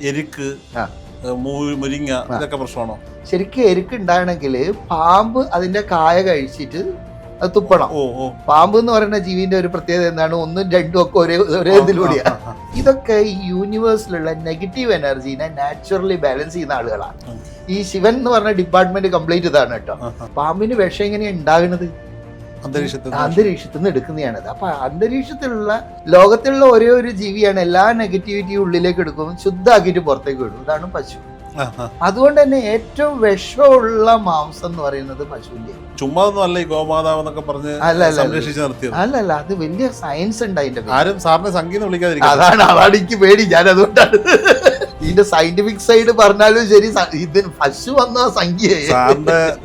എരിക്ക്, മുരിങ്ങ ഇതൊക്കെ പ്രശ്നമാണോ? ശരിക്കും എരിക്ക് ഉണ്ടാകണമെങ്കിൽ പാമ്പ് അതിന്റെ കായ കഴിച്ചിട്ട് അത് തുപ്പണം. പാമ്പ് എന്ന് പറയുന്ന ജീവിന്റെ ഒരു പ്രത്യേകത എന്താണ്? ഒന്നും രണ്ടും ഒക്കെ ഒരേ ഇതിലൂടെയാണ്. ഇതൊക്കെ ഈ യൂണിവേഴ്സിലുള്ള നെഗറ്റീവ് എനർജീനെ നാച്ചുറലി ബാലൻസ് ചെയ്യുന്ന ആളുകളാണ്. ഈ ശിവൻ എന്ന് പറഞ്ഞ ഡിപ്പാർട്ട്മെന്റ് കംപ്ലീറ്റ് ഇതാണ് കേട്ടോ. പാമ്പിന് വിഷം എങ്ങനെയാണ് ഉണ്ടാകുന്നത്? അന്തരീക്ഷത്തിൽ നിന്ന് എടുക്കുന്നതാണത്. അപ്പൊ അന്തരീക്ഷത്തിലുള്ള ലോകത്തിലുള്ള ഒരേ ഒരു ജീവിയാണ് എല്ലാ നെഗറ്റിവിറ്റിയും ഉള്ളിലേക്ക് എടുക്കും, ശുദ്ധാക്കിയിട്ട് പുറത്തേക്ക് വിടും. ഇതാണ് പശു. അതുകൊണ്ട് തന്നെ ഏറ്റവും വിഷമുള്ള മാംസം എന്ന് പറയുന്നത് പശുവിന്റെ. ചുമ്മാതൊന്നും ഈ ഗോമാതാവ് എന്നൊക്കെ പറഞ്ഞ് അല്ലല്ല, അത് വലിയ സയൻസ് ഉണ്ട് അതിന്റെ. ആരും സാറിനെ സംഗീതം വിളിക്കാതിരിക്കും. അതാണ് എനിക്ക് പേടി. ഞാൻ അതുകൊണ്ടാണ് ഇതിന്റെ സയന്റിഫിക് സൈഡ് പറഞ്ഞാലും ശരി, ഇതിന് പശു വന്ന സംഖ്യ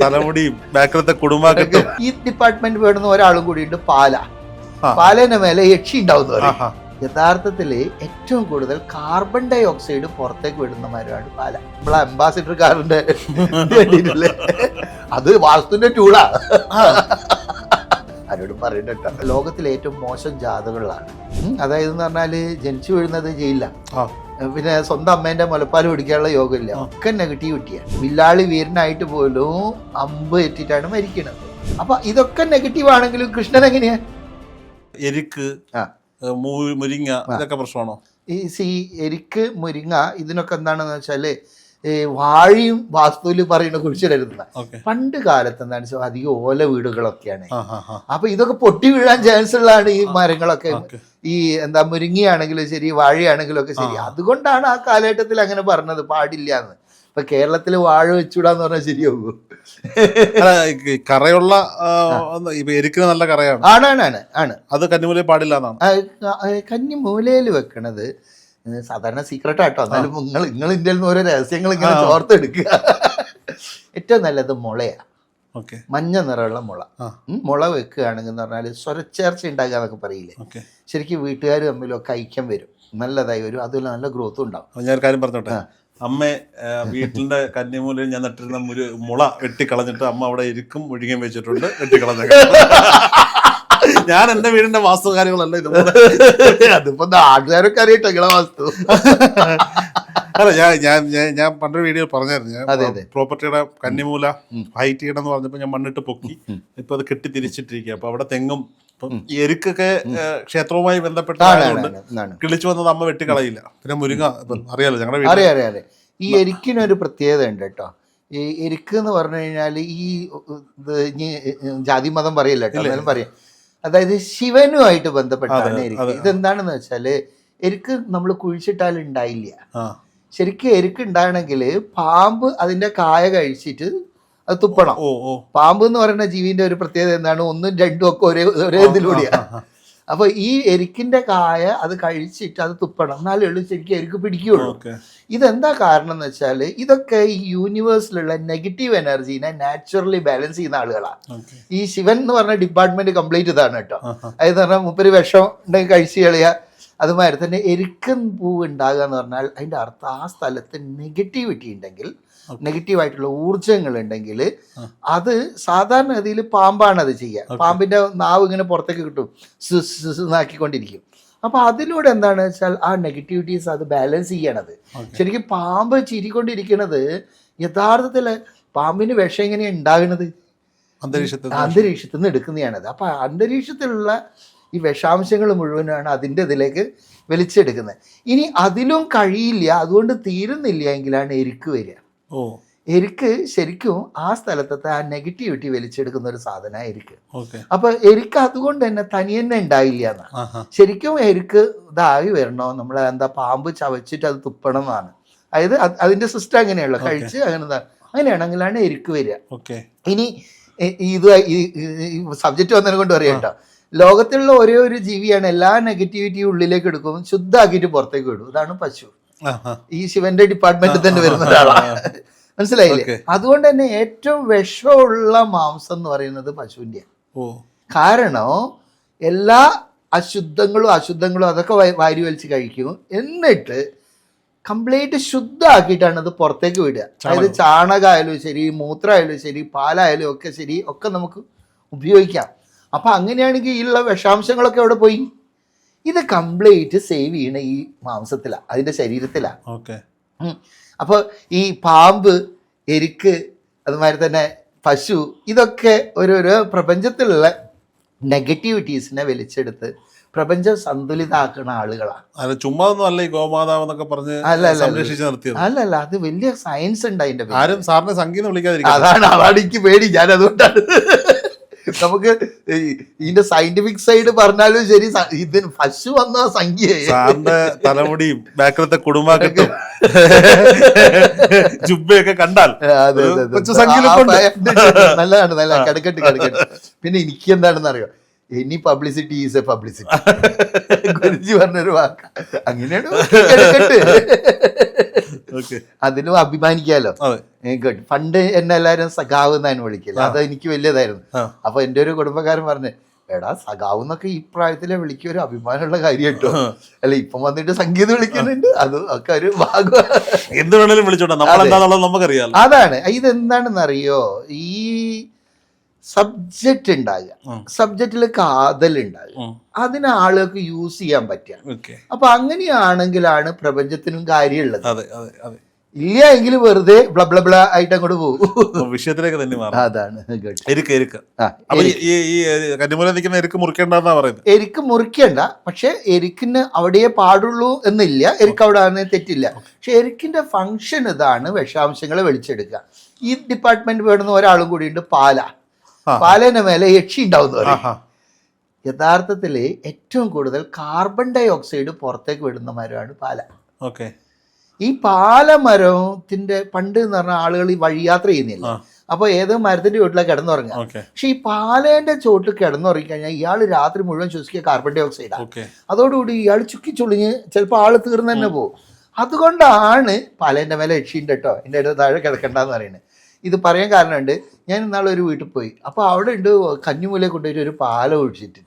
തലമുടിയും ബാക്കിലത്തെ കുടുംബാക്കത്തും. ഈ ഡിപ്പാർട്ട്മെന്റ് വേണ്ടുന്ന ഒരാളും കൂടി ഉണ്ട്, പാലന്റെ മേലെ യക്ഷി ഉണ്ടാവുന്ന. യഥാർത്ഥത്തില് ഏറ്റവും കൂടുതൽ കാർബൺ ഡൈ ഓക്സൈഡ് പുറത്തേക്ക് വിടുന്ന മരമാണ് പാല. നമ്മളെ അംബാസിഡർ കാറിന്റെ വേണ്ടിയിട്ടില്ലേ, അത് വാസ്തുവിന്റെ ടൂളാ. ആരോടും പറയണ്ട. ലോകത്തിലെ ഏറ്റവും മോശം ജാതകളാണ്. അതായത് എന്ന് പറഞ്ഞാല് ജനിച്ചു വീഴുന്നത് ജയിലില്ല, പിന്നെ സ്വന്തം അമ്മേന്റെ മുലപ്പാൽ പിടിക്കാനുള്ള യോഗമില്ല, ഒക്കെ നെഗറ്റിവിറ്റിയാണ്. വില്ലാളി വീരനായിട്ട് പോലും അമ്പ് എറ്റിട്ടാണ് മരിക്കുന്നത്. അപ്പൊ ഇതൊക്കെ നെഗറ്റീവ് ആണെങ്കിലും കൃഷ്ണൻ എങ്ങനെയാ? എരിക്ക്, മുരിങ്ങ ഇതൊക്കെ പ്രശ്നമാണോ? എരിക്ക്, മുരിങ്ങ ഇതിനൊക്കെ എന്താണെന്ന് വെച്ചാല് വാഴയും വാസ്തുവിൽ പറയുന്ന കുറിച്ചിടരുന്ന. പണ്ട് കാലത്ത് എന്താണെന്ന് വെച്ചാൽ അധികം ഓല വീടുകളൊക്കെയാണ്. അപ്പൊ ഇതൊക്കെ പൊട്ടി വീഴാൻ ചാൻസ് ഉള്ളതാണ് ഈ മരങ്ങളൊക്കെ. ഈ മുരിങ്ങയാണെങ്കിലും ശരി, വാഴയാണെങ്കിലും ഒക്കെ ശരി. അതുകൊണ്ടാണ് ആ കാലഘട്ടത്തിൽ അങ്ങനെ പറഞ്ഞത് പാടില്ല എന്ന്. ഇപ്പൊ കേരളത്തില് വാഴ വെച്ചൂടാന്ന് പറഞ്ഞാൽ ശരിയാകും. കറയുള്ള എരിക്കുന്ന നല്ല കറയാണ്. ആണ്. അത് കന്നിമൂലയിൽ പാടില്ല എന്നാണ്. കന്നിമൂലയിൽ വെക്കണത് സാധാരണ സീക്രട്ട് ആട്ടോ. എന്നാലും നിങ്ങൾ ഇന്ത്യയിൽ നിന്ന് ഓരോ രഹസ്യങ്ങൾ ഇങ്ങനെ ചോർത്തെടുക്കുക. ഏറ്റവും നല്ലത് മുളയാ. മഞ്ഞ നിറമുള്ള മുള വെക്കുകയാണെങ്കിൽ എന്ന് പറഞ്ഞാൽ സ്വരച്ചേർച്ച ഉണ്ടാകുക എന്നൊക്കെ പറയില്ലേ, ശരിക്കും വീട്ടുകാർ തമ്മിലൊക്കെ ഐക്യം വരും, നല്ലതായി വരും, അതുപോലെ നല്ല ഗ്രോത്തും ഉണ്ടാവും. ഞാൻ കാര്യം പറഞ്ഞോട്ടെ, അമ്മ വീട്ടിന്റെ കന്നിമൂലയിൽ ഞാൻ നട്ടിരുന്ന മുള വെട്ടിക്കളഞ്ഞിട്ട് അമ്മ അവിടെ എരിക്കും മുഴുകയും വെച്ചിട്ടുണ്ട്, വെട്ടിക്കളഞ്ഞ. ഞാൻ എന്റെ വീടിന്റെ വാസ്തു കാര്യങ്ങളല്ല ഇത്. അതിപ്പോ നാട്ടുകാരൊക്കെ അറിയട്ടെ നിങ്ങളെ വാസ്തു. അല്ല, ഞാൻ പണ്ടൊരു വീഡിയോ പറഞ്ഞായിരുന്നു, പ്രോപ്പർട്ടിയുടെ കന്നിമൂല ഹൈറ്റ് ചെയ്യണം എന്ന് പറഞ്ഞപ്പോ ഞാൻ മണ്ണിട്ട് പൊക്കി, ഇപ്പൊ അത് കെട്ടി തിരിച്ചിട്ടിരിക്കുക. അപ്പൊ അവിടെ തെങ്ങും എരിക്കൊക്കെ ക്ഷേത്രവുമായി ബന്ധപ്പെട്ടായതുകൊണ്ട് കിളിച്ചു വന്നത് അമ്മ വെട്ടിക്കളയില്ല. പിന്നെ മുരിങ്ങ അറിയാലോ, ഞങ്ങളുടെ അറിയാം. ഈ എരിക്കിനൊരു പ്രത്യേകത ഉണ്ട് കേട്ടോ. ഈ എരിക്ക് എന്ന് പറഞ്ഞു കഴിഞ്ഞാല് ഈ ജാതി മതം പറയില്ല കേട്ടോ, എന്നാലും പറയാം. അതായത് ശിവനുമായിട്ട് ബന്ധപ്പെട്ടാണ് എരിക്ക്. ഇതെന്താണെന്ന് വെച്ചാല് എരിക്ക് നമ്മൾ കുഴിച്ചിട്ടാൽ ഉണ്ടായില്ല. ശരിക്കും എരിക്ക് ഉണ്ടാകണമെങ്കിൽ പാമ്പ് അതിന്റെ കായ കഴിച്ചിട്ട് അത് തുപ്പണം. പാമ്പ് എന്ന് പറയുന്ന ജീവിന്റെ ഒരു പ്രത്യേകത എന്താണ്? ഒന്നും രണ്ടും ഒക്കെ ഒരേ ഇതിലൂടെയാണ്. അപ്പൊ ഈ എരിക്കിന്റെ കായ അത് കഴിച്ചിട്ട് അത് തുപ്പണം, എന്നാലേ ഉള്ളൂ ശരിക്കും എരിക്ക് പിടിക്കുകയുള്ളൂ. ഇതെന്താ കാരണം എന്ന് വെച്ചാൽ ഇതൊക്കെ ഈ യൂണിവേഴ്സിലുള്ള നെഗറ്റീവ് എനർജീനെ നാച്ചുറലി ബാലൻസ് ചെയ്യുന്ന ആളുകളാണ്. ഈ ശിവൻ എന്ന് പറഞ്ഞ ഡിപ്പാർട്ട്മെന്റ് കംപ്ലീറ്റ് ഇതാണ് കേട്ടോ. അതെന്ന് പറഞ്ഞാൽ മുപ്പര് വിഷം ഉണ്ടെങ്കിൽ കഴിച്ചു കളയുക. അതുമാതിരി തന്നെ എരിക്കൻ പൂവ് ഉണ്ടാകുക എന്ന് പറഞ്ഞാൽ അതിൻ്റെ അർത്ഥം ആ സ്ഥലത്ത് നെഗറ്റിവിറ്റി ഉണ്ടെങ്കിൽ, നെഗറ്റീവായിട്ടുള്ള ഊർജങ്ങൾ ഉണ്ടെങ്കിൽ അത് സാധാരണഗതിയിൽ പാമ്പാണ് അത് ചെയ്യുക. പാമ്പിന്റെ നാവ് ഇങ്ങനെ പുറത്തേക്ക് കിട്ടും, ആക്കിക്കൊണ്ടിരിക്കും. അപ്പൊ അതിലൂടെ എന്താണെന്ന് വെച്ചാൽ ആ നെഗറ്റിവിറ്റീസ് അത് ബാലൻസ് ചെയ്യണത്. ശരിക്കും പാമ്പ് ചിരിക്കൊണ്ടിരിക്കുന്നത് യഥാർത്ഥത്തിൽ പാമ്പിന് വിഷം എങ്ങനെയാണ് ഉണ്ടാകുന്നത്? അന്തരീക്ഷത്തിൽ നിന്ന് എടുക്കുന്നതാണത്. അപ്പൊ അന്തരീക്ഷത്തിലുള്ള ഈ വിഷാംശങ്ങൾ മുഴുവനാണ് അതിൻ്റെ ഇതിലേക്ക് വലിച്ചെടുക്കുന്നത്. ഇനി അതിലും കഴിയില്ല, അതുകൊണ്ട് തീരുന്നില്ല എങ്കിലാണ് എരിക്ക് വരിക. എരിക്ക് ശരിക്കും ആ സ്ഥലത്തെ ആ നെഗറ്റിവിറ്റി വലിച്ചെടുക്കുന്ന ഒരു സാധനം എരിക്ക്. അപ്പൊ എരിക്ക് അതുകൊണ്ട് തന്നെ തനിയെന്നെ ഉണ്ടായില്ല എന്നാണ്. ശരിക്കും എരിക്ക് ഇതായി വരണോ, നമ്മളെ പാമ്പ് ചവച്ചിട്ട് അത് തുപ്പണം എന്നാണ്. അതായത് അതിന്റെ സിസ്റ്റം അങ്ങനെയുള്ള കഴിച്ച് അങ്ങനെയാണെങ്കിലാണ് എരിക്ക് വരിക. ഇനി ഇത് ഈ സബ്ജക്റ്റ് വന്നതിനെ കൊണ്ട് പറയാം കേട്ടോ, ലോകത്തിലുള്ള ഒരേ ഒരു ജീവിയാണ് എല്ലാ നെഗറ്റിവിറ്റിയും ഉള്ളിലേക്ക് എടുക്കും, ശുദ്ധാക്കിയിട്ട് പുറത്തേക്ക് വിടും. ഇതാണ് പശു. ഈ ശിവന്റെ ഡിപ്പാർട്ട്മെന്റിൽ തന്നെ വരുന്ന ഒരാളാണ്, മനസ്സിലായില്ലേ? അതുകൊണ്ട് തന്നെ ഏറ്റവും വിഷമുള്ള മാംസം എന്ന് പറയുന്നത് പശുവിന്റെ. കാരണം എല്ലാ അശുദ്ധങ്ങളും അതൊക്കെ വാരി വലിച്ച് കഴിക്കും, എന്നിട്ട് കംപ്ലീറ്റ് ശുദ്ധമാക്കിയിട്ടാണ് അത് പുറത്തേക്ക് വിടുക. അതായത് ചാണകമായാലും ശരി, മൂത്രമായാലും ശരി, പാലായാലും ഒക്കെ ശരി, ഒക്കെ നമുക്ക് ഉപയോഗിക്കാം. അപ്പൊ അങ്ങനെയാണെങ്കിൽ ഈ ഉള്ള വിഷാംശങ്ങളൊക്കെ അവിടെ പോയി. ഇത് കംപ്ലീറ്റ് സേവ് ചെയ്യണ ഈ മാംസത്തിലാണ്, അതിന്റെ ശരീരത്തിലാണ്. അപ്പോൾ ഈ പാമ്പ്, എരുക്ക്, അതുമാതിരി തന്നെ പശു, ഇതൊക്കെ ഓരോരോ പ്രപഞ്ചത്തിലുള്ള നെഗറ്റിവിറ്റീസിനെ വലിച്ചെടുത്ത് പ്രപഞ്ചം സന്തുലിതാക്കുന്ന ആളുകളാണ്. ചുമ്മാ ഒന്നും അല്ല ഈ ഗോമാതാവ് എന്നൊക്കെ പറഞ്ഞ് സംരക്ഷിച്ച് നിർത്തിയത്. അല്ലല്ല, അത് വലിയ സയൻസ് ഉണ്ട് അതിന്റെ. ആരും സാറിനെ സംഗീതം വിളിക്കാതിരിക്കും. അതാണ് എനിക്ക് പേടി. ഞാൻ അതുകൊണ്ടാണ് നമുക്ക് ഇതിന്റെ സയന്റിഫിക് സൈഡ് പറഞ്ഞാലും ശരി, ഇതിന് പശു വന്ന സംഖ്യ സാറിന്റെ തലമുടിയും ബാക്കിലത്തെ കുടുംബാക്കത്തും ജുബയൊക്കെ കണ്ടാൽ നല്ലതാണ്, നല്ല കിടക്കട്ട്. പിന്നെ എനിക്ക് എന്താണെന്ന് അറിയോ, any publicity is A publicity. Guruji പറഞ്ഞൊരു വാക്ക, അങ്ങനെയാണ്. അതിലും അഭിമാനിക്കാലോ. പണ്ട് എന്നെ എല്ലാരും സഖാവ് എന്നാണ് വിളിക്കില്ല, അത് എനിക്ക് വലിയതായിരുന്നു. അപ്പൊ എന്റെ ഒരു കുടുംബക്കാരൻ പറഞ്ഞു, എടാ സഖാവ് എന്നൊക്കെ ഈ പ്രായത്തിലെ വിളിക്കുക ഒരു അഭിമാനമുള്ള കാര്യം കേട്ടോ. അല്ല ഇപ്പം വന്നിട്ട് സംഗീതം വിളിക്കുന്നുണ്ട്, അത് ഒക്കെ ഒരു ഭാഗം. എന്ത് വേണേലും വിളിച്ചോട്ടെ, നമുക്കറിയാം. അതാണ്. ഇതെന്താണെന്നറിയോ, ഈ സബ്ജക്റ്റ് ഉണ്ടാകുക, സബ്ജക്റ്റില് കാതൽ ഉണ്ടാകുക, അതിന് ആളുകൾക്ക് യൂസ് ചെയ്യാൻ പറ്റുക. അപ്പൊ അങ്ങനെയാണെങ്കിലാണ് പ്രപഞ്ചത്തിനും കാര്യമുള്ളത്. ഇല്ല എങ്കിൽ വെറുതെ ബ്ലബ്ലബ്ല ആയിട്ട് അങ്ങോട്ട് പോകും. വിഷയത്തിലേക്ക് തന്നെ മാറും. അതാണ് എരിക്ക് മുറിക്കേണ്ട. പക്ഷെ എരിക്കിന് അവിടെയേ പാടുള്ളൂ എന്നില്ല, എരിക്ക് അവിടെ ആണെന്ന് തെറ്റില്ല. പക്ഷെ എരിക്കിന്റെ ഫംഗ്ഷൻ ഇതാണ്, വിഷാംശങ്ങളെ വലിച്ചെടുക്കുക. ഈ ഡിപ്പാർട്ട്മെന്റ് വേണമെന്ന് ഒരാളും കൂടി ഉണ്ട്, പാലേന്റെ മേലെ യക്ഷി ഉണ്ടാവുന്ന. യഥാർത്ഥത്തില് ഏറ്റവും കൂടുതൽ കാർബൺ ഡൈ ഓക്സൈഡ് പുറത്തേക്ക് വിടുന്ന മരമാണ് പാല. ഈ പാലമരത്തിന്റെ പണ്ട് എന്ന് പറഞ്ഞാൽ ആളുകൾ ഈ വഴിയാത്ര ചെയ്യുന്നില്ല, അപ്പൊ ഏത് മരത്തിന്റെ ചോട്ടിലാണ് കിടന്നുറങ്ങുക. പക്ഷെ ഈ പാലേന്റെ ചോട്ടിൽ കിടന്നുറങ്ങി കഴിഞ്ഞാൽ ഇയാൾ രാത്രി മുഴുവൻ ശ്വസിക്കുക കാർബൺ ഡൈ ഓക്സൈഡാണ്. അതോടുകൂടി ഇയാൾ ചുക്കിച്ചുളിഞ്ഞ് ചിലപ്പോൾ ആള് തീർന്നു തന്നെ പോകും. അതുകൊണ്ടാണ് പാലേന്റെ മേലെ യക്ഷിയുണ്ട് കേട്ടോ, എൻ്റെ താഴെ കിടക്കണ്ടെന്ന് പറയുന്നത്. ഇത് പറയാൻ കാരണമുണ്ട്. ഞാൻ ഇന്നാളെ ഒരു വീട്ടിൽ പോയി, അപ്പൊ അവിടെ ഉണ്ട് കഞ്ഞിമൂല കൊണ്ടുപോയിട്ട് ഒരു പാല ഒഴിച്ചിട്ട്.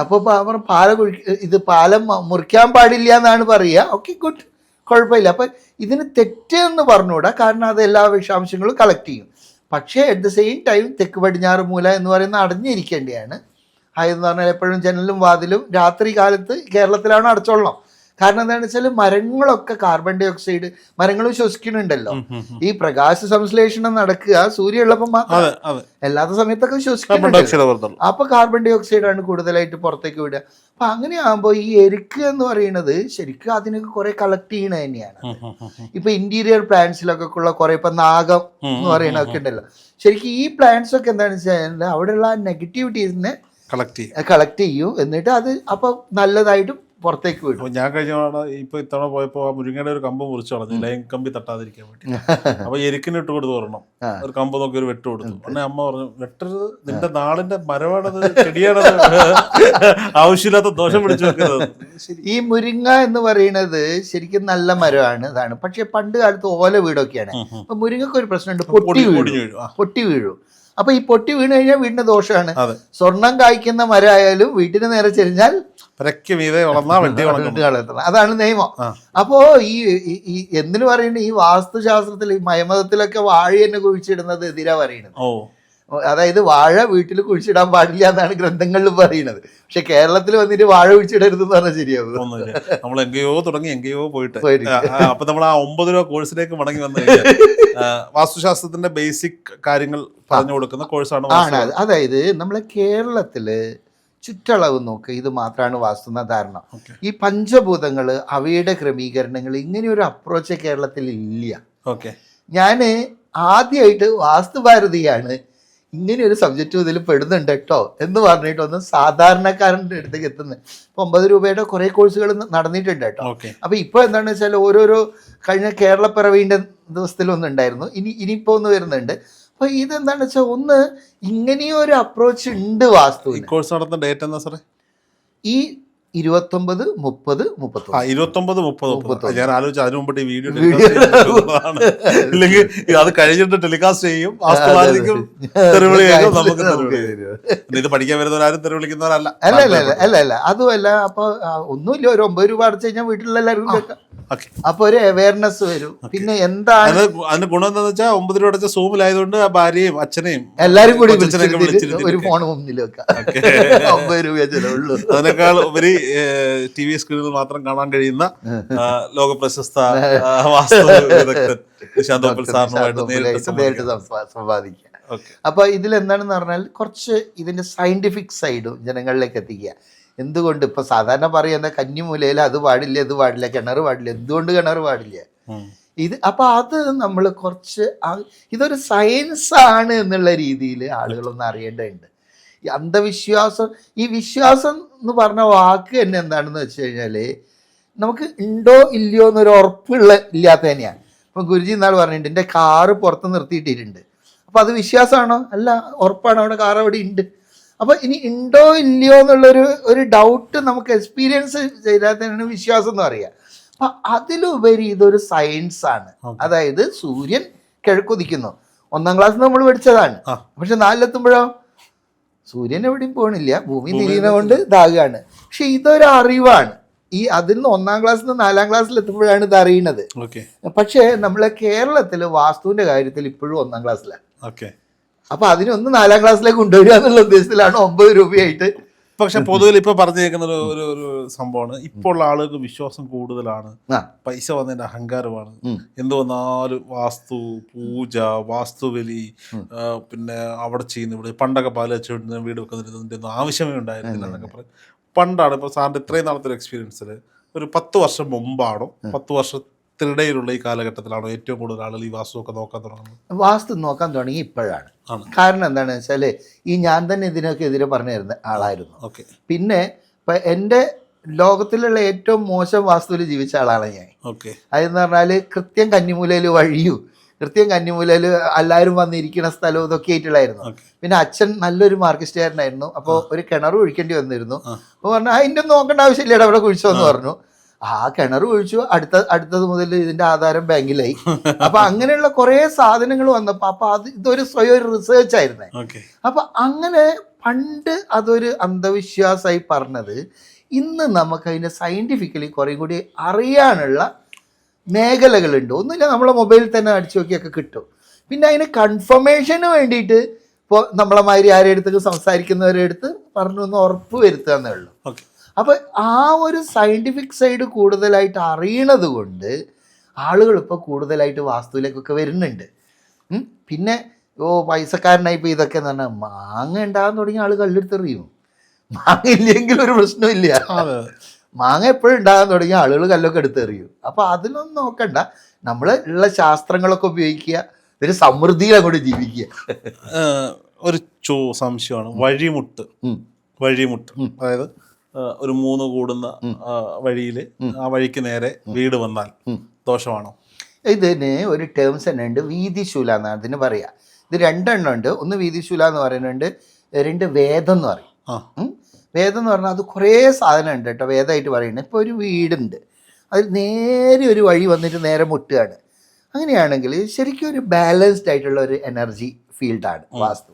അപ്പൊ ഇത് പാലം മുറിക്കാൻ പാടില്ല എന്നാണ് പറയുക. ഓക്കെ, ഗുഡ്, കുഴപ്പമില്ല. അപ്പൊ ഇതിന് തെറ്റെന്ന് പറഞ്ഞുകൂടാ, കാരണം അത് എല്ലാ വിഷാംശങ്ങളും കളക്ട് ചെയ്യും. പക്ഷേ അറ്റ് ദ സെയിം ടൈം തെക്ക് പടിഞ്ഞാറ് മൂല എന്ന് പറയുന്ന അടഞ്ഞിരിക്കേണ്ടതാണ്. അതെന്ന് പറഞ്ഞാൽ എപ്പോഴും ജനലും വാതിലും രാത്രി കാലത്ത് കേരളത്തിലാണ് അടച്ചോളണം. കാരണം എന്താണെന്ന് വെച്ചാൽ മരങ്ങളൊക്കെ കാർബൺ ഡൈ ഓക്സൈഡ് മരങ്ങളും ശ്വസിക്കുന്നുണ്ടല്ലോ. ഈ പ്രകാശ സംശ്ലേഷണം നടക്കുക സൂര്യനുള്ളപ്പം മാത്രം, അല്ലാത്ത സമയത്തൊക്കെ ശ്വസിക്കുന്നുണ്ട്. അപ്പൊ കാർബൺ ഡൈ ഓക്സൈഡ് ആണ് കൂടുതലായിട്ട് പുറത്തേക്ക് വിടുക. അപ്പൊ അങ്ങനെയാകുമ്പോൾ ഈ എരുക്ക് എന്ന് പറയുന്നത് ശരിക്കും അതിനൊക്കെ കുറെ കളക്ട് ചെയ്യണ തന്നെയാണ്. ഇപ്പൊ ഇന്റീരിയർ പ്ലാന്റ്സിലൊക്കെ ഉള്ള കുറെ, ഇപ്പൊ നാഗം എന്ന് പറയുന്നതൊക്കെ ഉണ്ടല്ലോ. ശരിക്കും ഈ പ്ലാന്റ്സ് ഒക്കെ എന്താണെന്ന് വെച്ചാൽ അവിടെയുള്ള നെഗറ്റിവിറ്റീസിനെ കളക്ട് ചെയ്യും, എന്നിട്ട് അത് അപ്പൊ നല്ലതായിട്ടും പുറത്തേക്ക് വിടും. ഞാൻ കഴിഞ്ഞ ഇപ്പൊ ഇത്തവണ പോയപ്പോ ആ മുരിങ്ങയുടെ ഒരു കമ്പ് മുറിച്ചു കളഞ്ഞു, ലൈൻ കമ്പി തട്ടാതിരിക്കാൻ വേണ്ടി. അപ്പൊ എരിക്കിന് ഇട്ട് കൊടുത്ത് പറയണം, ഒരു കമ്പ് നോക്കി ഒരു വെട്ട് കൊടുത്തു. പിന്നെ അമ്മ പറഞ്ഞു, വെട്ടരുത്, നിന്റെ നാടിന്റെ മരമാണത്, ചെടിയാണത്, ആവശ്യമില്ലാത്ത ദോഷം പിടിച്ചു വെക്കരുത്. ഈ മുരിങ്ങ എന്ന് പറയുന്നത് ശരിക്കും നല്ല മരമാണ്, ഇതാണ്. പക്ഷെ പണ്ട് കാലത്ത് ഓല വീടൊക്കെയാണ്. അപ്പൊ മുരിങ്ങക്ക് ഒരു പ്രശ്നമുണ്ട്, പൊട്ടി വീഴും. അപ്പൊ ഈ പൊട്ടി വീണ് കഴിഞ്ഞാൽ വീടിന്റെ ദോഷമാണ്. സ്വർണം കായ്ക്കുന്ന മരമായാലും വീട്ടിന് നേരെ ചെരിഞ്ഞാൽ അതാണ് നിയമം. അപ്പോ ഈ എന്തിനു പറയുന്നത്, ഈ വാസ്തുശാസ്ത്രത്തിൽ ഈ മയമതത്തിലൊക്കെ വാഴ തന്നെ കുഴിച്ചിടുന്നത് എതിരാ പറയുന്നത്. അതായത് വാഴ വീട്ടിൽ കുഴിച്ചിടാൻ പാടില്ല എന്നാണ് ഗ്രന്ഥങ്ങളിൽ പറയുന്നത്. പക്ഷെ കേരളത്തിൽ വന്നിട്ട് വാഴ കുഴിച്ചിടരുത് എന്ന് പറഞ്ഞാൽ ശരിയാവും. നമ്മൾ എങ്കയോ തുടങ്ങി എങ്കയോ പോയിട്ട് അപ്പൊ നമ്മൾ ആ 9 രൂപ കോഴ്സിലേക്ക് മടങ്ങി വന്നു കഴിഞ്ഞാൽ വാസ്തുശാസ്ത്രത്തിന്റെ ബേസിക് കാര്യങ്ങൾ പറഞ്ഞു കൊടുക്കുന്ന കോഴ്സാണ്. അതായത് നമ്മളെ കേരളത്തില് ചുറ്റളവ് നോക്ക്, ഇത് മാത്രമാണ് വാസ്തുന്ന ധാരണ. ഈ പഞ്ചഭൂതങ്ങൾ, അവയുടെ ക്രമീകരണങ്ങൾ, ഇങ്ങനെയൊരു അപ്രോച്ച് കേരളത്തിൽ ഇല്ല. ഞാന് ആദ്യമായിട്ട് വാസ്തുഭാരതിയാണ് ഇങ്ങനെ ഒരു സബ്ജക്റ്റ് ഇതിൽ പെടുന്നുണ്ട് കേട്ടോ എന്ന് പറഞ്ഞിട്ടൊന്ന് സാധാരണക്കാരൻ്റെ അടുത്തേക്ക് എത്തുന്നത്. ഇപ്പൊ 9 രൂപയുടെ കുറെ കോഴ്സുകൾ നടന്നിട്ടുണ്ട് കേട്ടോ. അപ്പൊ ഇപ്പൊ എന്താണെന്ന് വെച്ചാൽ ഓരോരോ കഴിഞ്ഞ കേരളപ്പിറവിന്റെ ദിവസത്തിലൊന്നും ഉണ്ടായിരുന്നു, ഇനിയിപ്പോ ഒന്ന് വരുന്നുണ്ട്. അപ്പൊ ഇതെന്താണെന്ന് വെച്ചാൽ ഒന്ന് ഇങ്ങനെയൊരു അപ്രോച്ച് ഉണ്ട് വാസ്തു. കോഴ്സ് നടത്തുന്ന ഡേറ്റ് എന്താ സാറേ? ഈ 29, 30, 31. 29, 30. ഞാൻ ആലോചിച്ചു അതിനു മുമ്പ് ഈ വീഡിയോ ഇല്ലെങ്കിൽ അത് കഴിഞ്ഞിട്ട് ടെലികാസ്റ്റ് ചെയ്യും. ഇത് പഠിക്കാൻ വരുന്നവരാരും തെറി വിളിക്കുന്നവരല്ല. അല്ല അതുമല്ല. അപ്പൊ ഒന്നുമില്ല, ഒരു 9 രൂപ അടച്ചു കഴിഞ്ഞാൽ വീട്ടിലുള്ള എല്ലാവർക്കും കേൾക്കാം. അപ്പൊ ഒരു അവയർനെസ് വരും. പിന്നെ എന്താണ് അതിന്റെ ഗുണം എന്താന്ന് വെച്ചാൽ 9 രൂപ അടച്ച സൂമിലായതുകൊണ്ട് ഭാര്യയും അച്ഛനെയും എല്ലാരും കൂടി ഒരു ഫോൺ മുന്നിൽ വെക്കാം. 9 രൂപ ചിലവുള്ളൂ. അതിനേക്കാൾ ഉപരി ടി വി സ്ക്രീനിൽ മാത്രം കാണാൻ കഴിയുന്ന ലോക പ്രശസ്ത വാസ്തു വിദഗ്ധൻ നിശാന്ത് തോപ്പിൽ സാറിനുമായിട്ട് നേരിട്ട് സംവാദിക്കുക. അപ്പൊ ഇതിൽ എന്താണെന്ന് പറഞ്ഞാൽ കുറച്ച് ഇതിന്റെ സയന്റിഫിക് സൈഡും ജനങ്ങളിലേക്ക് എത്തിക്കുക. എന്തുകൊണ്ട് ഇപ്പൊ സാധാരണ പറയുന്ന കന്നിമൂലയിൽ അത് പാടില്ല, ഇത് പാടില്ല, കിണർ പാടില്ല, എന്തുകൊണ്ട് കിണർ പാടില്ല, ഇത് അപ്പൊ അത് നമ്മൾ കുറച്ച് ഇതൊരു സയൻസ് ആണ് എന്നുള്ള രീതിയിൽ ആളുകളൊന്നും അറിയേണ്ടതുണ്ട്. ഈ അന്ധവിശ്വാസം, ഈ വിശ്വാസം എന്ന് പറഞ്ഞ വാക്ക് തന്നെ എന്താണെന്ന് വെച്ച് കഴിഞ്ഞാല് നമുക്ക് ഉണ്ടോ ഇല്ലയോ എന്നൊരു ഇല്ലാത്ത തന്നെയാണ്. ഇപ്പം ഗുരുജി എന്നാൾ പറഞ്ഞിട്ടുണ്ട് എൻ്റെ കാറ് പുറത്ത് നിർത്തിയിട്ടിട്ടുണ്ട്, അപ്പോൾ അത് വിശ്വാസമാണോ? അല്ല, ഉറപ്പാണ്, അവിടെ കാർ അവിടെ ഉണ്ട്. അപ്പോൾ ഇനി ഉണ്ടോ ഇല്ലയോ എന്നുള്ളൊരു ഡൗട്ട് നമുക്ക് എക്സ്പീരിയൻസ് ചെയ്താൽ തന്നെയാണ് വിശ്വാസം എന്ന് പറയുക. അപ്പം അതിലുപരി ഇതൊരു സയൻസാണ്. അതായത് സൂര്യൻ കിഴക്കുദിക്കുന്നു, 1ാം ക്ലാസ് നമ്മൾ പഠിച്ചതാണ്. പക്ഷെ 4-എത്തുമ്പോഴോ സൂര്യൻ എവിടെയും പോകണില്ല, ഭൂമി തിരിയുന്നതുകൊണ്ട് ഇതാകുകയാണ്. പക്ഷെ ഇതൊരു അറിവാണ്. അതിൽ നിന്ന് 1ാം ക്ലാസ്സിൽ നിന്ന് 4ാം ക്ലാസ്സിൽ എത്തുമ്പോഴാണ് ഇത് അറിയുന്നത്. പക്ഷേ നമ്മളെ കേരളത്തിൽ വാസ്തുവിന്റെ കാര്യത്തിൽ ഇപ്പോഴും 1ാം ക്ലാസ്സിലാണ്. അപ്പൊ അതിനൊന്ന് 4ാം ക്ലാസ്സിലേക്ക് കൊണ്ടുവരിക എന്നുള്ള ഉദ്ദേശത്തിലാണ് 9 രൂപയായിട്ട്. പക്ഷെ പൊതുവിൽ ഇപ്പൊ പറഞ്ഞേക്കുന്ന ഒരു സംഭവമാണ്, ഇപ്പോൾ ഉള്ള ആളുകൾക്ക് വിശ്വാസം കൂടുതലാണ്, പൈസ വന്നതിന്റെ അഹങ്കാരമാണ്. എന്ത് വന്നാലും വാസ്തു പൂജ, വാസ്തുബലി, പിന്നെ അവിടെ ചെയ്യുന്ന ഇവിടെ പണ്ടൊക്കെ പാല് വെച്ചിട്ട് വീട് വെക്കുന്നതിന്റെ ഒന്നും ആവശ്യമേ ഉണ്ടായിരുന്നില്ല എന്നൊക്കെ പറയും. പണ്ടാണ് ഇപ്പോൾ സാറിന്റെ ഇത്രയും നാളത്തെ ഒരു എക്സ്പീരിയൻസിൽ ഒരു 10 വർഷം മുമ്പാണോ 10 വർഷത്തിനിടയിലുള്ള ഈ കാലഘട്ടത്തിലാണോ ഏറ്റവും കൂടുതൽ ആളുകൾ ഈ വാസ്തു ഒക്കെ നോക്കാൻ തുടങ്ങുന്നത്? വാസ്തു നോക്കാൻ തുടങ്ങി ഇപ്പോഴാണ്. കാരണം എന്താണെന്ന് വെച്ചാൽ ഞാൻ തന്നെ ഇതിനൊക്കെ എതിരെ പറഞ്ഞു തരുന്ന ആളായിരുന്നു. പിന്നെ ഇപ്പം എൻ്റെ ലോകത്തിലുള്ള ഏറ്റവും മോശം വാസ്തുവിൽ ജീവിച്ച ആളാണ് ഞാൻ. അതെന്ന് പറഞ്ഞാൽ കൃത്യം കന്നിമൂലയിൽ വഴിയും കൃത്യം കന്നിമൂലയിൽ എല്ലാവരും വന്നിരിക്കുന്ന സ്ഥലവും ഇതൊക്കെ ആയിട്ടുള്ളായിരുന്നു. പിന്നെ അച്ഛൻ നല്ലൊരു മാർക്കിസ്റ്റുകാരനായിരുന്നു. അപ്പോൾ ഒരു കിണർ ഒഴിക്കേണ്ടി വന്നിരുന്നു. അപ്പോൾ പറഞ്ഞു അതിൻ്റെ ഒന്നും നോക്കേണ്ട ആവശ്യമില്ല, അവിടെ കുഴിച്ചോ എന്ന് പറഞ്ഞു. ആ കിണർ ഒഴിച്ചു, അടുത്തത് മുതൽ ഇതിന്റെ ആധാരം ബാങ്കിലായി. അപ്പൊ അങ്ങനെയുള്ള കുറെ സാധനങ്ങൾ വന്നപ്പോ അപ്പൊ ഇതൊരു സ്വയം ഒരു റിസർച്ച് ആയിരുന്നേ. അപ്പൊ അങ്ങനെ പണ്ട് അതൊരു അന്ധവിശ്വാസമായി പറഞ്ഞത് ഇന്ന് നമുക്ക് അതിനെ സയന്റിഫിക്കലി കുറെ കൂടി അറിയാനുള്ള മേഖലകളുണ്ട്. ഒന്നുമില്ല, നമ്മളെ മൊബൈലിൽ തന്നെ അടിച്ചു നോക്കിയൊക്കെ കിട്ടും. പിന്നെ അതിന് കൺഫർമേഷന് വേണ്ടിയിട്ട് ഇപ്പോൾ നമ്മളെ മാതിരി ആരുടെ അടുത്തേക്ക് സംസാരിക്കുന്നവരുടെ അടുത്ത് പറഞ്ഞു ഒന്ന് ഉറപ്പ് വരുത്തുക എന്നേ ഉള്ളൂ. അപ്പോൾ ആ ഒരു സയൻറ്റിഫിക് സൈഡ് കൂടുതലായിട്ട് അറിയണത് കൊണ്ട് ആളുകൾ ഇപ്പോൾ കൂടുതലായിട്ട് വാസ്തുവിലേക്കൊക്കെ വരുന്നുണ്ട്. പിന്നെ പൈസക്കാരനായിപ്പോൾ ഇതൊക്കെ എന്ന് പറഞ്ഞാൽ മാങ്ങ ഉണ്ടാകാൻ തുടങ്ങിയ ആൾ കല്ലെടുത്തെറിയും. മാങ്ങ ഇല്ലെങ്കിൽ ഒരു പ്രശ്നമില്ല, മാങ്ങ എപ്പോഴും ഉണ്ടാകാൻ തുടങ്ങിയ ആളുകൾ കല്ലൊക്കെ എടുത്തെറിയും. അപ്പോൾ അതിലൊന്നും നോക്കണ്ട, നമ്മൾ ഉള്ള ശാസ്ത്രങ്ങളൊക്കെ ഉപയോഗിക്കുക, ഒരു സമൃദ്ധിയിൽ അങ്ങോട്ട് ജീവിക്കുക. ഒരു സംശയമാണ്, വഴിമുട്ട് അതായത് ഒരു 3 കൂടുന്ന വഴിയിൽ ആ വഴിക്ക് നേരെ വീട് വന്നാൽ ദോഷമാണോ? ഇതിന് ഒരു ടേംസ് തന്നെ ഉണ്ട്, വീതിശൂല എന്നാണ് അതിന് പറയാ. ഇത് 2 എണ്ണം ഉണ്ട്. ഒന്ന് വീതിശൂല എന്ന് പറയുന്നുണ്ട്, 2 വേദം എന്ന് പറയും. വേദം എന്ന് പറഞ്ഞാൽ അത് കുറേ സാധനം ഉണ്ട് കേട്ടോ, വേദമായിട്ട് പറയുന്നത്. ഇപ്പോൾ ഒരു വീടുണ്ട്, അതിൽ നേരെ ഒരു വഴി വന്നിട്ട് നേരെ മുട്ടുകയാണ്. അങ്ങനെയാണെങ്കിൽ ശരിക്കും ഒരു ബാലൻസ്ഡ് ആയിട്ടുള്ള ഒരു എനർജി ഫീൽഡാണ് വാസ്തു.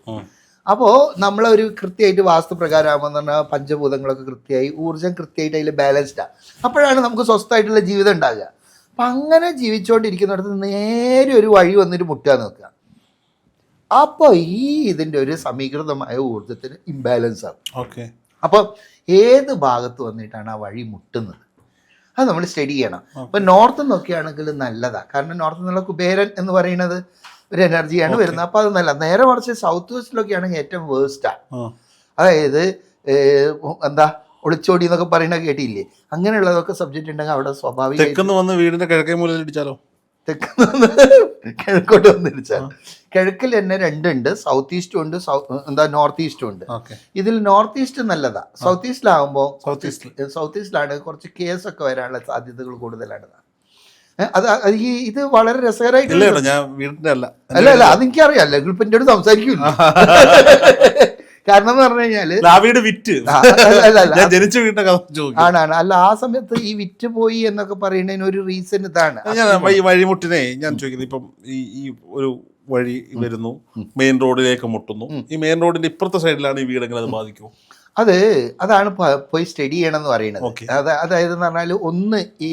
അപ്പോൾ നമ്മളൊരു കൃത്യമായിട്ട് വാസ്തു പ്രകാരമാകുമ്പോൾ പറഞ്ഞാൽ പഞ്ചഭൂതങ്ങളൊക്കെ കൃത്യമായി, ഊർജ്ജം കൃത്യമായിട്ട് അതിൽ ബാലൻസ്ഡാണ്. അപ്പോഴാണ് നമുക്ക് സ്വസ്ഥമായിട്ടുള്ള ജീവിതം ഉണ്ടാകുക. അപ്പം അങ്ങനെ ജീവിച്ചുകൊണ്ടിരിക്കുന്നിടത്ത് നേരെ ഒരു വഴി വന്നിട്ട് മുട്ടുക നോക്കുക. അപ്പോൾ ഇതിൻ്റെ ഒരു സമീകൃതമായ ഊർജ്ജത്തിന് ഇംബാലൻസ് ആകും. അപ്പോൾ ഏത് ഭാഗത്ത് വന്നിട്ടാണ് ആ വഴി മുട്ടുന്നത് അത് നമ്മൾ സ്റ്റഡി ചെയ്യണം. അപ്പം നോർത്ത് നോക്കിയാണെങ്കിൽ നല്ലതാണ്, കാരണം നോർത്ത് നിന്നുള്ള കുബേരൻ എന്ന് പറയുന്നത് ഒരു എനർജിയാണ് വരുന്നത്. അപ്പോൾ അത് നല്ല. നേരെ മറിച്ച് സൗത്ത് വെസ്റ്റിലൊക്കെ ആണെങ്കിൽ ഏറ്റവും വേഴ്സ്റ്റാണ്. അതായത് എന്താ ഒളിച്ചോടി എന്നൊക്കെ പറയുന്നത് കേട്ടില്ലേ, അങ്ങനെയുള്ളതൊക്കെ സബ്ജക്റ്റ് ഉണ്ടെങ്കിൽ അവിടെ സ്വാഭാവികമായിട്ട് വീടിന്റെ കിഴക്കേ മൂലയിൽ ഇടിച്ചാലോ, തെക്കുന്ന് കിഴക്കോട്ട് വന്നിടിച്ചാൽ. കിഴക്കിൽ തന്നെ 2 ഉണ്ട്, സൗത്ത് ഈസ്റ്റും ഉണ്ട്, നോർത്ത് ഈസ്റ്റും ഉണ്ട്. ഇതിൽ നോർത്ത് ഈസ്റ്റ് നല്ലതാ. സൗത്ത് ഈസ്റ്റിലാകുമ്പോൾ സൗത്ത് ഈസ്റ്റിലാണ് കുറച്ച് കേസൊക്കെ വരാനുള്ള സാധ്യതകൾ കൂടുതലാണ്. ഇത് വളരെ രസകരമായിട്ടുള്ള അല്ല അതെനിക്കറിയാം, അല്ലെങ്കിൽ ഇപ്പൊ എൻ്റെ അടുത്ത് സംസാരിക്കൂല. കാരണം എന്ന് പറഞ്ഞു കഴിഞ്ഞാല് ആണാണ് അല്ല, ആ സമയത്ത് ഈ വിറ്റ് പോയി എന്നൊക്കെ പറയുന്നതിന് ഒരു റീസൺ ഇതാണ്. ഈ വഴിമുട്ടിനെ ഞാൻ ചോദിക്കുന്നത്, ഇപ്പം ഈ ഒരു വഴി വരുന്നു, മെയിൻ റോഡിലേക്ക് മുട്ടുന്നു, ഈ മെയിൻ റോഡിന്റെ ഇപ്പുറത്തെ സൈഡിലാണ് ഈ വീടെങ്കിൽ അത് ബാധിക്കുമോ? അതാണ് പോയി സ്റ്റഡി ചെയ്യണം എന്ന് പറയുന്നത്. അതായത് എന്ന് പറഞ്ഞാൽ ഒന്ന് ഈ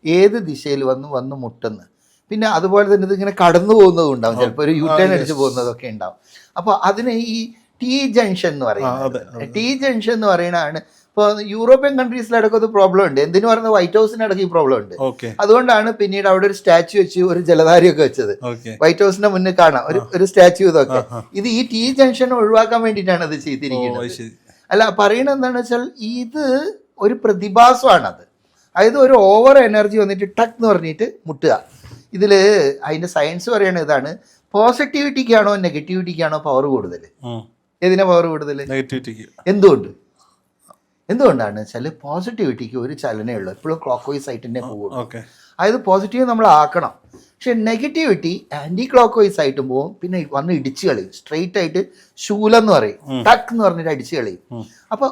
ഏത് ദിശയിൽ വന്ന് മുട്ടുന്നു, പിന്നെ അതുപോലെ തന്നെ ഇതിങ്ങനെ കടന്നു പോകുന്നതും ഉണ്ടാവും, ചിലപ്പോൾ ഒരു യൂട്ടേൺ അടിച്ച് പോകുന്നതൊക്കെ ഉണ്ടാവും. അപ്പോൾ അതിന് ഈ ടി ജംഗ്ഷൻ എന്ന് പറയുന്നത്, ടി ജംഗ്ഷൻ എന്ന് പറയുന്നതാണ് ഇപ്പോൾ യൂറോപ്യൻ കൺട്രീസിലടക്കം ഒരു പ്രോബ്ലം ഉണ്ട്. എന്തിനു പറയുന്നത് വൈറ്റ് ഹൗസിനടക്കം ഈ പ്രോബ്ലം ഉണ്ട്. അതുകൊണ്ടാണ് പിന്നീട് അവിടെ ഒരു സ്റ്റാച്യു വെച്ച് ഒരു ജലധാരയൊക്കെ വെച്ചത്. വൈറ്റ് ഹൗസിന്റെ മുന്നിൽ കാണാം ഒരു സ്റ്റാച്യു ഇതൊക്കെ. ഇത് ഈ T ജംഗ്ഷൻ ഒഴിവാക്കാൻ വേണ്ടിയിട്ടാണ് അത് ചെയ്തിരിക്കുന്നത്. അല്ല പറയണത് എന്താണെന്ന് വെച്ചാൽ ഇത് ഒരു പ്രതിഭാസമാണത്. അതായത് ഒരു ഓവർ എനർജി വന്നിട്ട് ടക്ക് എന്ന് പറഞ്ഞിട്ട് മുട്ടുക. ഇതിൽ അതിൻ്റെ സയൻസ് പറയണ ഇതാണ്, പോസിറ്റിവിറ്റിക്കാണോ നെഗറ്റിവിറ്റിക്കാണോ പവർ കൂടുതൽ? ഏതിനാ പവർ കൂടുതൽ? നെഗറ്റിവിറ്റിക്ക്. എന്തുകൊണ്ടാണ് വെച്ചാൽ പോസിറ്റിവിറ്റിക്ക് ഒരു ചലനേ ഉള്ളൂ, എപ്പോഴും ക്ലോക്ക് വൈസ് ആയിട്ട് തന്നെ പോകുള്ളൂ. അതായത് പോസിറ്റീവ് നമ്മൾ ആക്കണം. പക്ഷെ നെഗറ്റിവിറ്റി ആൻറ്റി ക്ലോക്ക് വൈസ് ആയിട്ടും പോകും, പിന്നെ വന്ന് ഇടിച്ച് കളയും. സ്ട്രെയിറ്റ് ആയിട്ട് ശൂലം എന്ന് പറയും, ടക്ക് എന്ന് പറഞ്ഞിട്ട് അടിച്ച് കളയും. അപ്പോൾ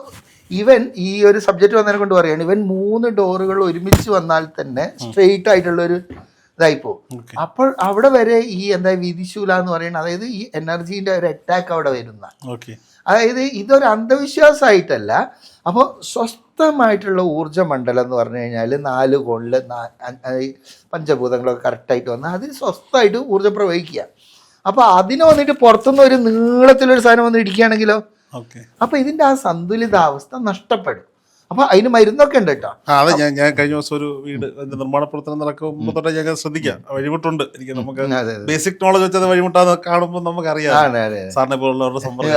ഇവൻ ഈ ഒരു സബ്ജക്റ്റ് വന്നതിനെ കൊണ്ട് പറയുകയാണ്, ഇവൻ 3 ഡോറുകൾ ഒരുമിച്ച് വന്നാൽ തന്നെ സ്ട്രെയിറ്റ് ആയിട്ടുള്ളൊരു ഇതായിപ്പോവും. അപ്പോൾ അവിടെ വരെ ഈ വിധിശൂല എന്ന് പറയുന്നത്, അതായത് ഈ എനർജീൻ്റെ ഒരു അറ്റാക്ക് അവിടെ വരുന്ന, അതായത് ഇതൊരു അന്ധവിശ്വാസമായിട്ടല്ല. അപ്പോൾ സ്വസ്ഥമായിട്ടുള്ള ഊർജ്ജ മണ്ഡലം എന്ന് പറഞ്ഞു കഴിഞ്ഞാൽ 4 കോണിൽ പഞ്ചഭൂതങ്ങളൊക്കെ കറക്റ്റായിട്ട് വന്നാൽ അതിന് സ്വസ്ഥമായിട്ട് ഊർജ്ജം പ്രവഹിക്കുക. അപ്പോൾ അതിന് വന്നിട്ട് പുറത്തുനിന്ന് ഒരു നീളത്തിലൊരു സാധനം വന്ന് ഇടിക്കുകയാണെങ്കിലോ, അപ്പോൾ ഇതിൻ്റെ ആ സന്തുലിതാവസ്ഥ നഷ്ടപ്പെടും. അപ്പൊ അതിന് മരുന്നൊക്കെ ഉണ്ട് കേട്ടോ. അതെ, ഞാൻ കഴിഞ്ഞ ദിവസം ഒരു വീട് നിർമ്മാണ പ്രവർത്തനം നടക്കുമ്പോൾ തൊട്ടേ ഞങ്ങൾ ശ്രദ്ധിക്കാം, വഴിമുട്ടുണ്ട്. എനിക്ക് നമുക്ക് ബേസിക് നോളജ് വെച്ചത് വഴിമുട്ടാന്ന് കാണുമ്പോൾ നമുക്കറിയാം സാറിനെ പോലുള്ളവരുടെ സംഭവം.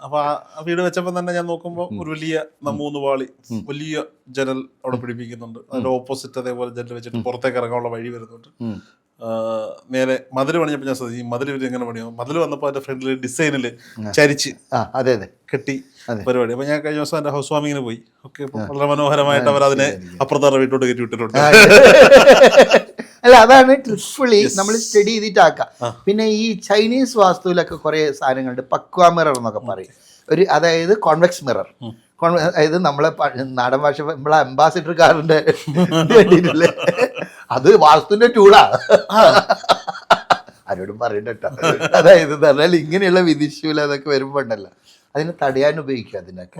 അപ്പൊ ആ വീട് വെച്ചപ്പോൾ തന്നെ ഞാൻ നോക്കുമ്പോൾ ഒരു വലിയ 3 പാളി വലിയ ജനൽ അവിടെ പിടിപ്പിക്കുന്നുണ്ട്. അതിന്റെ ഓപ്പോസിറ്റ് അതേപോലെ ജനൽ വെച്ചിട്ട് പുറത്തേക്ക് ഇറങ്ങാനുള്ള വഴി വരുന്നുണ്ട്. നേരെ മതിൽ പണിഞ്ഞപ്പോൾ ഞാൻ ശ്രദ്ധിച്ചു, മതിൽ എങ്ങനെ പണിയോ, മതിൽ വന്നപ്പോൾ അതിന്റെ ഫ്രണ്ടിൽ ഡിസൈനില് ചരിച്ച് കെട്ടി പരിപാടി. അപ്പൊ ഞാൻ കഴിഞ്ഞ ദിവസം എന്റെ ഹൗസ് വാമിങ്ങിന് പോയി. ഓക്കെ, വളരെ മനോഹരമായിട്ട് അവർ അതിനെ അപ്പുറത്താറ് വീട്ടോട്ട് കയറ്റി വിട്ടിട്ടുണ്ട്. അല്ല, അതാണ് ട്രിപ്പിളി നമ്മൾ സ്റ്റഡി ചെയ്തിട്ടാക്കാം. പിന്നെ ഈ ചൈനീസ് വാസ്തുവിലൊക്കെ കുറെ സാധനങ്ങളുണ്ട്. പക്വ മിറർ എന്നൊക്കെ പറയും. അതായത് കോൺവെക്സ് മിറർ. അതായത് നമ്മളെ നാടൻ ഭാഷ നമ്മളെ അംബാസിഡർ കാറിന്റെ വേണ്ടിയിട്ടില്ലേ, അത് വാസ്തുവിന്റെ ടൂളാ. ആരോടും പറയണ്ട. അതായത് പറഞ്ഞാൽ ഇങ്ങനെയുള്ള വിധിശൂല അതൊക്കെ വരുമ്പോ ഉണ്ടല്ലോ, അതിനെ തടയാൻ ഉപയോഗിക്കുക അതിനൊക്കെ.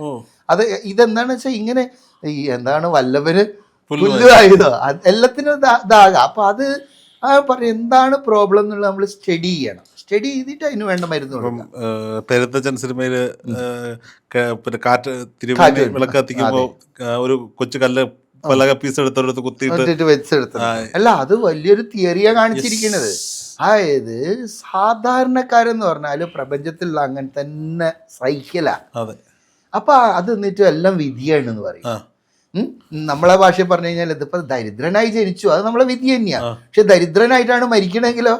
അത് ഇതെന്താണെന്ന് വെച്ചാൽ ഇങ്ങനെ ഈ വല്ലവര് പുല്ലുവായതോ എല്ലാത്തിനും ഇതാകാം. അപ്പൊ അത് പറയും എന്താണ് പ്രോബ്ലം എന്നുള്ളത് നമ്മൾ സ്റ്റഡി ചെയ്യണം. സ്റ്റഡി ചെയ്തിട്ട് അതിന് വേണ്ട മരുന്ന് കൊടുക്കാം. പെരുന്തച്ചൻ സിനിമയില് പിന്നെ കാറ്റ് തിരുമേനി വിളക്ക് കത്തിക്കുമ്പോ ഒരു കൊച്ചു കല്ല് പല പീസ് എടുത്തെടുത്ത് കുത്തിയിട്ട് വെച്ചെടുത്ത അല്ല, അത് വലിയൊരു തിയറിയാ കാണിച്ചിരിക്കുന്നത്. അതായത് സാധാരണക്കാരെന്ന് പറഞ്ഞാല് പ്രപഞ്ചത്തിലുള്ള അങ്ങനെ തന്നെ സൈക്കിളാ. അപ്പൊ അത് എന്നിട്ട് എല്ലാം വിധിയാണെന്ന് പറയും. നമ്മളെ ഭാഷയിൽ പറഞ്ഞു കഴിഞ്ഞാൽ ഇതിപ്പോ ദരിദ്രനായി ജനിച്ചു, അത് നമ്മളെ വിധി തന്നെയാണ്. പക്ഷെ ദരിദ്രനായിട്ടാണ് മരിക്കണമെങ്കിലോ,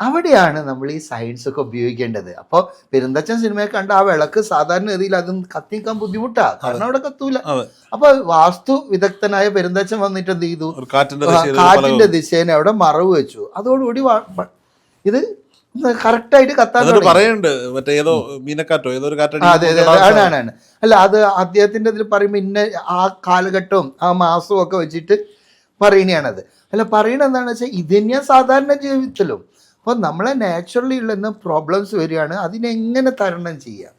അവിടെയാണ് നമ്മൾ ഈ സയൻസ് ഒക്കെ ഉപയോഗിക്കേണ്ടത്. അപ്പോൾ പെരുന്തച്ചൻ സിനിമയെ കണ്ട ആ വിളക്ക് സാധാരണ ഗതിയിൽ അത് കത്തിക്കാൻ ബുദ്ധിമുട്ടാ, കാരണം അവിടെ കത്തൂല. അപ്പൊ വാസ്തു വിദഗ്ധനായ പെരുന്തച്ചൻ വന്നിട്ട് എന്ത് ചെയ്തു, കാറ്റിന്റെ ദിശേനെ അവിടെ മറവ് വെച്ചു. അതോടുകൂടി ഇത് കറക്റ്റായിട്ട് കത്താൻ ആണ്. അല്ല, അത് അദ്ദേഹത്തിന്റെ ഇതിൽ പറയുമ്പോൾ ഇന്ന ആ കാലഘട്ടവും ആ മാസവും ഒക്കെ വെച്ചിട്ട് പറയണയാണത്. അല്ല, പറയണത് എന്താണെന്ന് വെച്ചാൽ ഇത് തന്നെയാണ് സാധാരണ ജീവിതത്തിലും. അപ്പോൾ നമ്മളെ നാച്ചുറലി ഉള്ള പ്രോബ്ലംസ് വരികയാണ്, അതിനെങ്ങനെ തരണം ചെയ്യാം.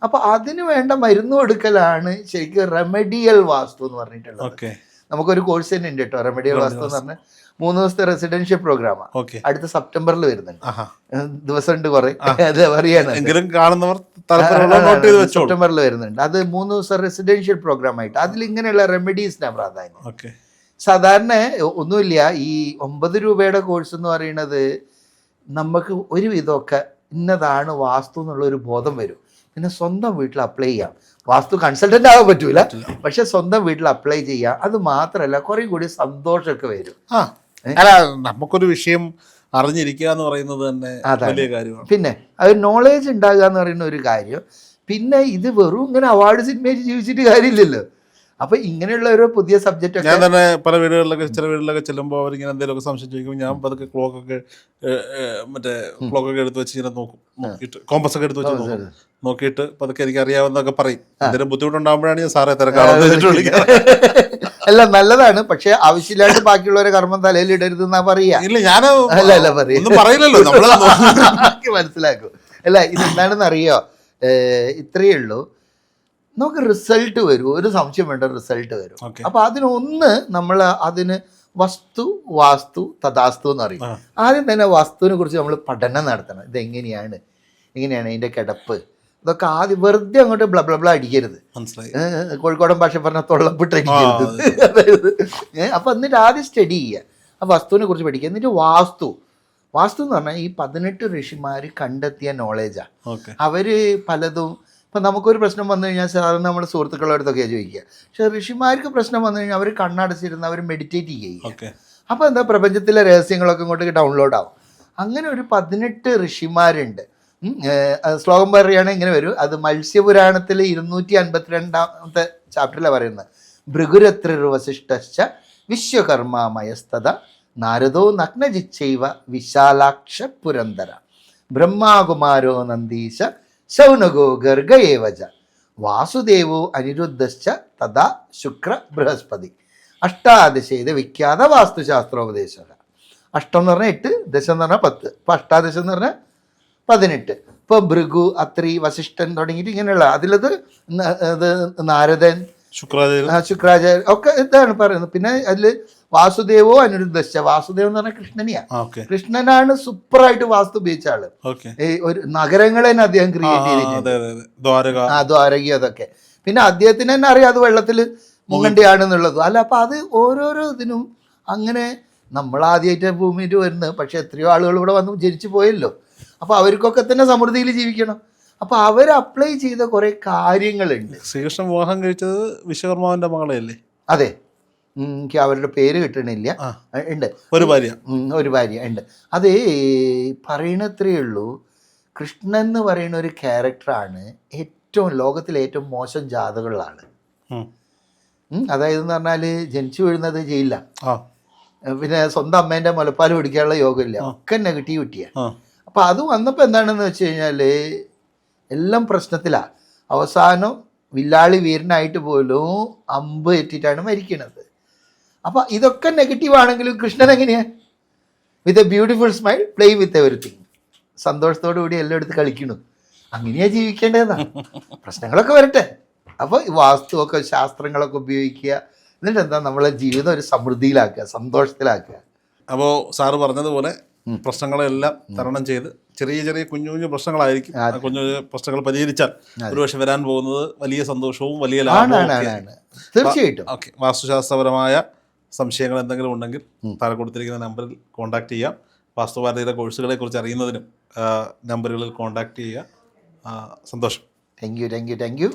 അപ്പൊ അതിന് വേണ്ട മരുന്ന് കൊടുക്കലാണ് ശരിക്കും റെമഡിയൽ വാസ്തു എന്ന് പറഞ്ഞിട്ടുള്ളത്. നമുക്കൊരു കോഴ്സ് തന്നെ ഉണ്ട് കേട്ടോ, റെമഡിയൽ വാസ്തു എന്ന് പറഞ്ഞാൽ 3 ദിവസത്തെ റെസിഡൻഷ്യൽ പ്രോഗ്രാമാണ്. അടുത്ത സെപ്റ്റംബറിൽ വരുന്നുണ്ട്. ദിവസം ഉണ്ട് കുറെ, അത് പറയാണ് സെപ്റ്റംബറിൽ വരുന്നുണ്ട്. അത് 3 ദിവസം റെസിഡൻഷ്യൽ പ്രോഗ്രാം ആയിട്ട് അതിൽ ഇങ്ങനെയുള്ള റെമഡീസിനാണ് പ്രാധാന്യം. സാധാരണ ഒന്നുമില്ല, ഈ 9 രൂപയുടെ കോഴ്സ് എന്ന് പറയുന്നത് നമുക്ക് ഒരുവിധമൊക്കെ ഇന്നതാണ് വാസ്തു എന്നുള്ളൊരു ബോധം വരും. പിന്നെ സ്വന്തം വീട്ടിൽ അപ്ലൈ ചെയ്യാം. വാസ്തു കൺസൾട്ടന്റ് ആകാൻ പറ്റൂല, പക്ഷെ സ്വന്തം വീട്ടിൽ അപ്ലൈ ചെയ്യാം. അത് മാത്രമല്ല കുറെ കൂടി സന്തോഷമൊക്കെ വരും. അല്ല, നമുക്കൊരു വിഷയം അറിഞ്ഞിരിക്കുക എന്ന് പറയുന്നത് തന്നെ വലിയ കാര്യമാണ്. പിന്നെ അത് നോളേജ് ഉണ്ടാകുക എന്ന് പറയുന്ന ഒരു കാര്യം. പിന്നെ ഇത് വെറും ഇങ്ങനെ അവാർഡ് സിനിമയിൽ ജീവിച്ചിട്ട് കാര്യമില്ലല്ലോ. അപ്പൊ ഇങ്ങനെയുള്ള ഒരു പുതിയ സബ്ജക്റ്റ് ഞാൻ തന്നെ പല വീടുകളിലൊക്കെ ചില വീടുകളിലൊക്കെ ചെല്ലുമ്പോൾ അവരിങ്ങനെ എന്തെങ്കിലുമൊക്കെ സംശയം ചോദിക്കും. ഞാൻ പതുക്കെ ക്ലോക്കൊക്കെ എടുത്ത് വെച്ച് ഇങ്ങനെ നോക്കും, നോക്കിയിട്ട് കോമ്പസ് ഒക്കെ എടുത്ത് വെച്ച് നോക്കിയിട്ട് പതുക്കെ എനിക്ക് അറിയാവുന്നതൊക്കെ പറയും. എന്തെങ്കിലും ബുദ്ധിമുട്ടുണ്ടാകുമ്പോഴാണ് ഞാൻ സാറേ തിരക്കാറുള്ളത്. അല്ല, നല്ലതാണ്. പക്ഷെ ആവശ്യമില്ലാണ്ട് ബാക്കിയുള്ളവരെ കർമ്മം തലയിൽ ഇടരുത് എന്നാ പറയാ. ഇല്ല, ഞാൻ പറയില്ലല്ലോ, മനസ്സിലാക്കും. അല്ല, ഇതെന്താണെന്ന് അറിയോ, ഇത്രയേ ഉള്ളൂ. നമുക്ക് റിസൾട്ട് വരും, ഒരു സംശയം വേണ്ട, റിസൾട്ട് വരും. അപ്പൊ നമ്മൾ അതിന് വസ്തു വാസ്തു തഥാസ്തു എന്ന് പറയും. ആദ്യം തന്നെ വസ്തുവിനെ കുറിച്ച് നമ്മൾ പഠനം നടത്തണം. ഇതെങ്ങനെയാണ് ഇതിൻ്റെ കിടപ്പ്, ഇതൊക്കെ ആദ്യം വെറുതെ അങ്ങോട്ട് ബ്ല അടിക്കരുത്. മനസ്സിലായി. കോഴിക്കോടൻ ഭാഷ പറഞ്ഞ തൊള്ളപ്പിട്ട് അടിക്കരുത്. അതായത് അപ്പൊ എന്നിട്ട് ആദ്യം സ്റ്റഡി ചെയ്യുക, ആ വസ്തുവിനെ കുറിച്ച് പഠിക്കുക. എന്നിട്ട് വാസ്തു എന്ന് പറഞ്ഞാൽ ഈ 18 ഋഷിമാർ കണ്ടെത്തിയ നോളേജാണ്. അവര് പലതും ഇപ്പം നമുക്കൊരു പ്രശ്നം വന്നു കഴിഞ്ഞാൽ സാധാരണ നമ്മുടെ സുഹൃത്തുക്കളുടെ അടുത്തൊക്കെയാണ് ചോദിക്കുക. പക്ഷെ ഋഷിമാർക്ക് പ്രശ്നം വന്നു കഴിഞ്ഞാൽ അവർ കണ്ണടച്ചിരുന്ന് അവർ മെഡിറ്റേറ്റ് ചെയ്യുക. അപ്പോൾ എന്താ, പ്രപഞ്ചത്തിലെ രഹസ്യങ്ങളൊക്കെ ഇങ്ങോട്ടേക്ക് ഡൗൺലോഡ് ആവും. അങ്ങനെ ഒരു 18 ഋഷിമാരുണ്ട്. ശ്ലോകം പറയുകയാണെങ്കിൽ ഇങ്ങനെ വരും. അത് മത്സ്യപുരാണത്തിൽ 252 ചാപ്റ്ററിലാണ് പറയുന്നത്. ഭൃഗുരത്രിർവസിഷ്ഠശ്ച വിശ്വകർമാമയസ്തത നാരദോ നഗ്നജിച്ചൈവ വിശാലാക്ഷ പുരന്തര ബ്രഹ്മാകുമാരോ നന്ദീശ ശൗനകോ ഗർഗയേവച വാസുദേവോ അനിരുദ്ധശ്ച തഥാ ശുക്ര ബൃഹസ്പതി അഷ്ടാദശേത വിഖ്യാത വാസ്തുശാസ്ത്രോപദേശ. അഷ്ടം എന്ന് പറഞ്ഞാൽ 8, ദശം എന്ന് പറഞ്ഞാൽ 10. ഇപ്പം അഷ്ടാദശം എന്ന് പറഞ്ഞാൽ 18. ഇപ്പോൾ ഭൃഗു, അത്രി, വസിഷ്ഠൻ തുടങ്ങിയിട്ട് ഇങ്ങനെയുള്ള അതിലത് നാരദൻ, ശുക്രാചാര്യൻ ഒക്കെ ഇതാണ് പറയുന്നത്. പിന്നെ അതിൽ വാസുദേവോ അനിരുദ്ധശ്ച, വാസുദേവൻ എന്ന് പറഞ്ഞാൽ കൃഷ്ണനെയാണ്. കൃഷ്ണനാണ് സൂപ്പറായിട്ട് വാസ്തു ഉപയോഗിച്ച ആള്. ഈ ഒരു നഗരങ്ങളെ തന്നെ അദ്ദേഹം ക്രിയേറ്റ് ചെയ്തിട്ടുണ്ട്, ദ്വാരക അതൊക്കെ. പിന്നെ അദ്ദേഹത്തിന് തന്നെ അറിയാം അത് വെള്ളത്തിൽ മുങ്ങണ്ടിയാണെന്നുള്ളത്. അല്ല, അപ്പൊ അത് ഓരോരോ ഇതിനും അങ്ങനെ നമ്മളാദ്യമായിട്ട് ഭൂമിയിൽ വരുന്നത്. പക്ഷെ എത്രയോ ആളുകൾ ഇവിടെ വന്ന് ജനിച്ചു പോയല്ലോ. അപ്പൊ അവർക്കൊക്കെ തന്നെ സമൃദ്ധിയിൽ ജീവിക്കണം. അപ്പൊ അവർ അപ്ലൈ ചെയ്ത കുറെ കാര്യങ്ങളുണ്ട്. ശ്രീകൃഷ്ണൻ വിവാഹം കഴിച്ചത് വിശ്വകർമാവിന്റെ മകളെയല്ലേ? അതെ, എനിക്ക് അവരുടെ പേര് കിട്ടണില്ല. ഉണ്ട്, ഒരു ഭാര്യ ഉണ്ട്. അത് പറയണത്രേ ഉള്ളൂ. കൃഷ്ണൻ എന്ന് പറയുന്ന ഒരു ക്യാരക്ടറാണ് ലോകത്തിലെ ഏറ്റവും മോശം ജാതകമുള്ള ആള്. അതായത് എന്ന് പറഞ്ഞാൽ ജനിച്ചു വീഴുന്നത് ജയിലില്ല, പിന്നെ സ്വന്തം അമ്മേന്റെ മുലപ്പാൽ കുടിക്കാനുള്ള യോഗമില്ല, ഒക്കെ നെഗറ്റിവിറ്റിയാണ്. അപ്പൊ അത് വന്നപ്പോൾ എന്താണെന്ന് വെച്ച് കഴിഞ്ഞാൽ എല്ലാം പ്രശ്നത്തിലാണ്. അവസാനം വില്ലാളി വീരനായിട്ട് പോലും അമ്പ് ഏറ്റിട്ടാണ് മരിക്കുന്നത്. അപ്പൊ ഇതൊക്കെ നെഗറ്റീവ് ആണെങ്കിലും കൃഷ്ണൻ എങ്ങനെയാ? With a beautiful smile play with everything. സന്തോഷത്തോടു കൂടി എല്ലാം എടുത്ത് കളിക്കണം. അങ്ങനെയാ ജീവിക്കേണ്ടതെന്നാണ്. പ്രശ്നങ്ങളൊക്കെ വരട്ടെ. അപ്പോൾ വാസ്തുവൊക്കെ ശാസ്ത്രങ്ങളൊക്കെ ഉപയോഗിക്കുക. എന്നിട്ട് എന്താ, നമ്മളെ ജീവിതം ഒരു സമൃദ്ധിയിലാക്കുക, സന്തോഷത്തിലാക്കുക. അപ്പോൾ സാറ് പറഞ്ഞതുപോലെ പ്രശ്നങ്ങളെല്ലാം തരണം ചെയ്ത് ചെറിയ ചെറിയ കുഞ്ഞു പ്രശ്നങ്ങളായിരിക്കും. കുഞ്ഞു പ്രശ്നങ്ങൾ പരിഹരിച്ചാൽ ഒരുപക്ഷെ വരാൻ പോകുന്നത് വലിയ സന്തോഷവും വലിയ ലാഭവും. തീർച്ചയായിട്ടും. ഓക്കെ, വാസ്തുശാസ്ത്രപരമായ സംശയങ്ങൾ എന്തെങ്കിലും ഉണ്ടെങ്കിൽ താഴെ കൊടുത്തിരിക്കുന്ന നമ്പറിൽ കോൺടാക്ട് ചെയ്യാം. വാസ്തുഭാരതിയുടെ കോഴ്സുകളെ കുറിച്ച് അറിയുന്നതിനും നമ്പറുകളിൽ കോൺടാക്ട് ചെയ്യുക. സന്തോഷം. Thank you.